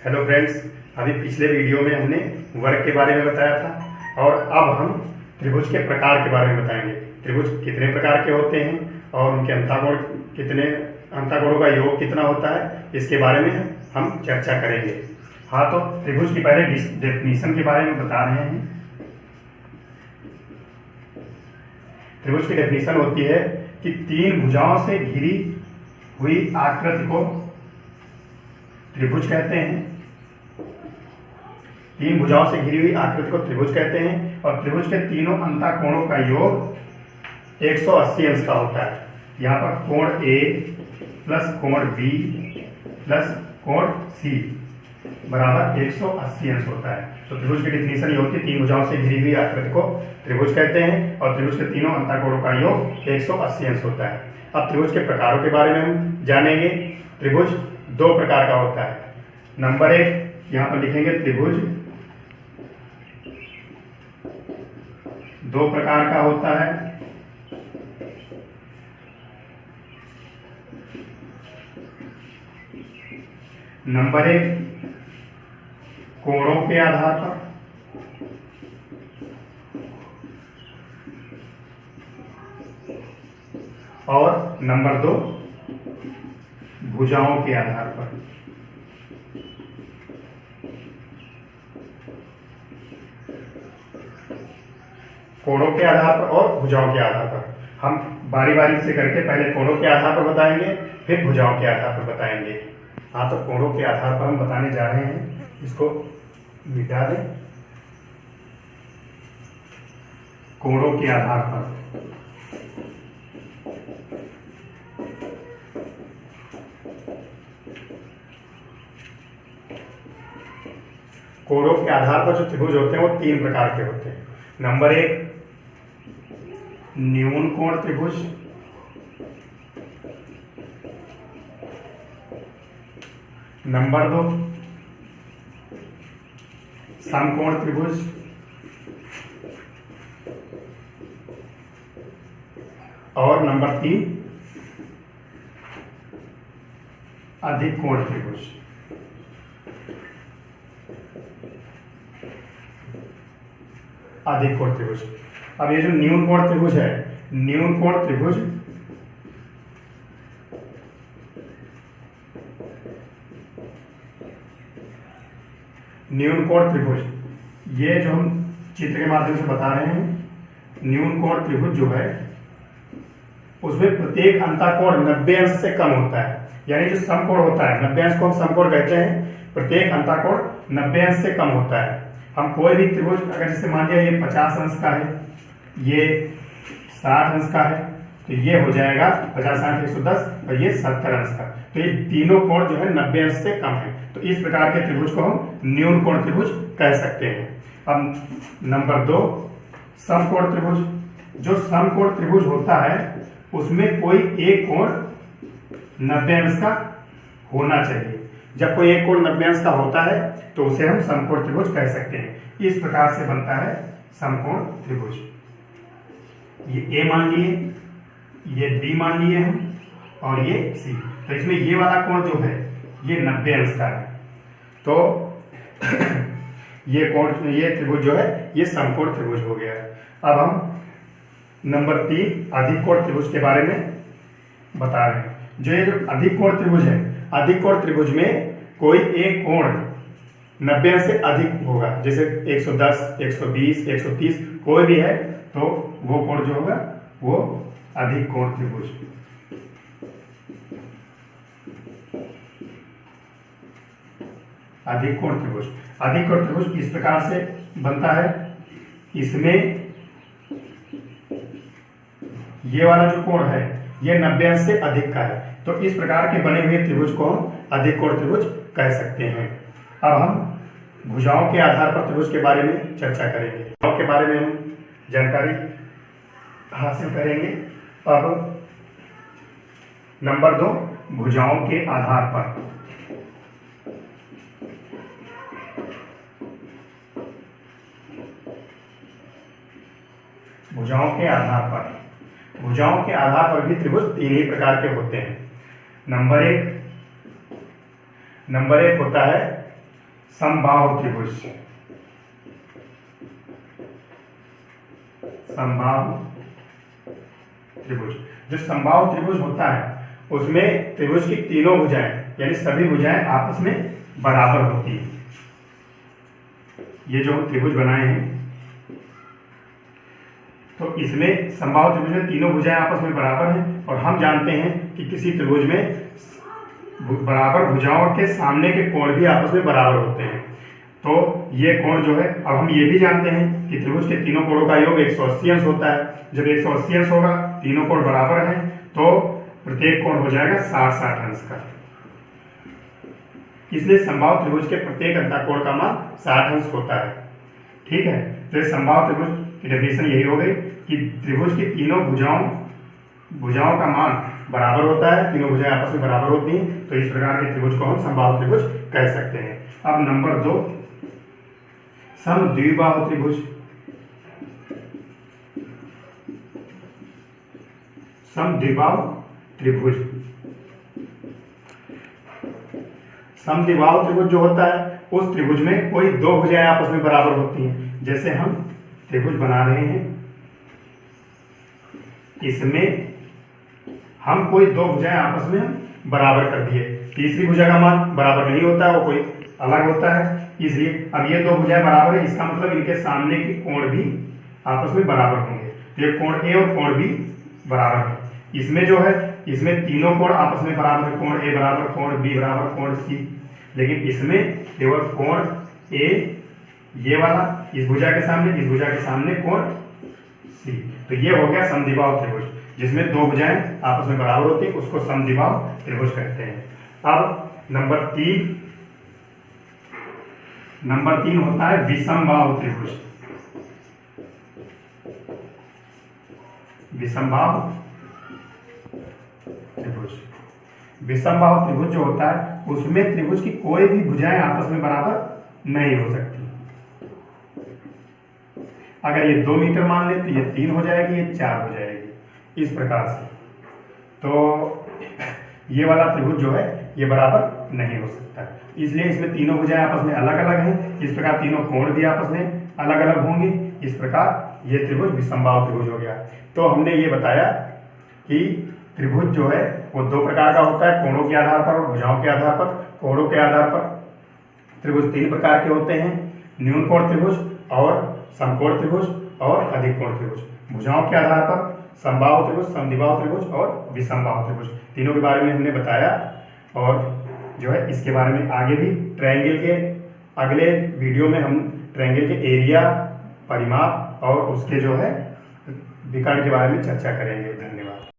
Hello friends, अभी पिछले video में हमने वर्ग के बारे में बताया था और अब हम त्रिभुज के प्रकार के बारे में बताएंगे। त्रिभुज कितने प्रकार के होते हैं और उनके अंतःकोण कितने, अंतःकोणों का योग कितना होता है, इसके बारे में हम चर्चा करेंगे। हाँ, तो त्रिभुज की पहले डेफिनेशन के बारे में बता रहे हैं। त्रिभुज की डेफिनेशन होती है कि तीन भुजाओं से घिरी हुई आकृति को त्रिभुज कहते हैं। तीन भुजाओं से घिरी हुई आकृति को त्रिभुज कहते हैं और त्रिभुज के तीनों अंतःकोणों का योग 180 अंश का होता है। यहाँ पर कोण ए प्लस कोण बी प्लस कोण सी बराबर 180 अंश होता है। तो त्रिभुज की डेफिनेशन ये होती है, तीन भुजाओं से घिरी हुई आकृति को त्रिभुज कहते हैं और त्रिभुज के तीनों अंतःकोणों का योग 180 अंश होता है। अब त्रिभुज के प्रकारों के बारे में हम जानेंगे। त्रिभुज दो प्रकार का होता है। नंबर एक, यहाँ पर लिखेंगे त्रिभुज दो प्रकार का होता है। नंबर एक, कोणों के आधार पर। और नंबर दो, भुजाओं के आधार पर। कोणों के आधार पर और भुजाओं के आधार पर हम बारी बारी से करके पहले कोणों के आधार पर बताएंगे, फिर भुजाओं के आधार पर बताएंगे। हाँ, तो कोणों के आधार पर हम बताने जा रहे हैं, इसको मिटा दें। कोणों के आधार पर कोणों के आधार पर जो त्रिभुज होते हैं वो तीन प्रकार के होते हैं। नंबर एक, न्यून कोण त्रिभुज। नंबर दो, समकोण त्रिभुज। और नंबर तीन, अधिक कोण त्रिभुज। अधिक कोण त्रिभुज। अब ये जो न्यून कोण त्रिभुज है, न्यून कोण त्रिभुज न्यून कोण त्रिभुज ये जो हम चित्र के माध्यम से बता रहे हैं, न्यून कोण त्रिभुज जो है उसमें प्रत्येक अंतःकोण 90 अंश से कम होता है। यानी जो समकोण होता है, 90 अंश को हम समकोण कहते हैं। प्रत्येक अंतःकोण 90 अंश से कम होता है। हम कोई भी त्रिभुज, अगर जैसे मान लिया ये 50 अंश का है, ये 60 अंश का है, तो ये हो जाएगा 50, 60, 110 और ये 70 अंश का। तो ये तीनों कोण जो है 90 अंश से कम है। तो इस प्रकार के त्रिभुज को हम न्यून कोण त्रिभुज कह सकते हैं। अब नंबर दो, समकोण त्रिभुज। जो समकोण त्रिभुज होता है उसमें कोई एक कोण 90 अंश का होना चाहिए। जब कोई एक कोण 90 अंश का होता है तो उसे हम समकोण त्रिभुज कह सकते हैं। इस प्रकार से बनता है समकोण त्रिभुज। ये ए मान लिए, ये बी मान लिए हम और ये सी। तो इसमें ये वाला कोण जो है ये 90 अंश का है। तो ये कोण, ये त्रिभुज जो है ये समकोण त्रिभुज हो गया है। अब हम नंबर तीन, अधिक कोण त्रिभुज के बारे में बता रहे हैं। जो ये जो अधिक कोण त्रिभुज है, अधिक कोण त्रिभुज में कोई एक कोण 90 अंश से अधिक होगा। जैसे 110, 120, 130 कोई भी है तो वो कोण जो होगा वो अधिक कोण त्रिभुज। अधिक कोण त्रिभुज। अधिक कोण त्रिभुज इस प्रकार से बनता है। इसमें ये वाला जो कोण है ये 90 अंश से अधिक का है। तो इस प्रकार के बने हुए त्रिभुज को हम अधिक कोण त्रिभुज कह सकते हैं। अब हम भुजाओं के आधार पर त्रिभुज के बारे में चर्चा करेंगे। भुजाओं के बारे में हम जानकारी हासिल करेंगे। अब नंबर दो, भुजाओं के आधार पर। भुजाओं के आधार पर, भुजाओं के आधार पर भी त्रिभुज तीन ही प्रकार के होते हैं। नंबर एक होता है समबाहु त्रिभुज, समबाहु त्रिभुज। जो समबाहु त्रिभुज होता है उसमें त्रिभुज की तीनों भुजाएं यानी सभी भुजाएं आपस में बराबर होती है। ये जो हम त्रिभुज बनाए हैं तो इसमें समबाहु त्रिभुज में तीनों भुजाएं आपस में बराबर हैं और हम जानते हैं कि किसी त्रिभुज में बराबर भुजाओं के सामने के कोण भी आपस में बराबर होते हैं। तो ये कोण जो है, अब हम ये भी जानते हैं कि त्रिभुज के तीनों कोणों का योग 180 अंश होता है। जब 180 अंश होगा, तीनों कोण बराबर हैं, तो प्रत्येक कोण हो जाएगा 60-60 अंश का। इसलिए समबाहु त्रिभुज के प्रत्येक अंतःकोण का मान 60 अंश होता है। ठीक है, तो ये समबाहु त्रिभुज की डेफिनेशन यही हो गई कि त्रिभुज की तीनों भुजाओं का मान बराबर होता है, तीनों भुजाएं आपस में बराबर होती हैं, तो इस प्रकार के त्रिभुज को हम समबाहु त्रिभुज कह सकते हैं। अब नंबर 2, समद्विबाहु त्रिभुज। समद्विबाहु त्रिभुज, समद्विबाहु त्रिभुज जो होता है उस त्रिभुज में कोई दो भुजाएं आपस में बराबर होती हैं। जैसे हम त्रिभुज बना रहे हैं, इसमें हम कोई दो भुजाएं आपस में बराबर कर दिए, तीसरी भुजा का मान बराबर नहीं होता है, वो कोई अलग होता है। इसलिए अब ये दो भुजाएं बराबर है, इसका मतलब इनके सामने के कोण भी आपस में बराबर होंगे। तो ये कोण ए और कोण बी बराबर है। इसमें जो है, इसमें तीनों कोण आपस में बराबर है, कोण ए बराबर, कोण बी बराबर, कोण सी। लेकिन इसमें केवल कोण ए ये वाला इस भुजा के सामने, इस भुजा के सामने कोण सी। तो ये हो गया समद्विबाहु त्रिभुज, जिसमें दो भुजाएं आपस में बराबर होती है, उसको समद्विबाहु त्रिभुज कहते हैं। अब नंबर 3 होता है विषमबाहु त्रिभुज। विषमबाहु त्रिभुज, विषमबाहु त्रिभुज जो होता है उसमें त्रिभुज की कोई भी भुजाएं आपस में बराबर नहीं हो सकती। अगर ये 2 मीटर मान ले तो ये 3 हो जाएगी, ये 4 हो जाएगी, इस प्रकार से। तो ये वाला त्रिभुज जो है ये बराबर नहीं हो सकता, इसलिए इसमें तीनों भुजाएं आपस में अलग अलग हैं। इस प्रकार तीनों कोण भी आपस में अलग अलग होंगे। इस प्रकार ये त्रिभुज विषमबाहु त्रिभुज हो गया। तो हमने ये बताया कि त्रिभुज जो है वो 2 प्रकार का होता है, कोणों के आधार पर और भुजाओं के आधार पर। कोणों के आधार पर त्रिभुज 3 प्रकार के होते हैं, न्यून कोण त्रिभुज और समकोण त्रिभुज और अधिक कोण त्रिभुज। भुजाओं के आधार पर समबाहु त्रिभुज, समद्विबाहु त्रिभुज और विषमबाहु त्रिभुज, तीनों के बारे में हमने बताया। और जो है इसके बारे में आगे भी ट्रायंगल के अगले वीडियो में हम ट्रायंगल के एरिया, परिमाप और उसके जो है विकर्ण के बारे में चर्चा करेंगे। धन्यवाद।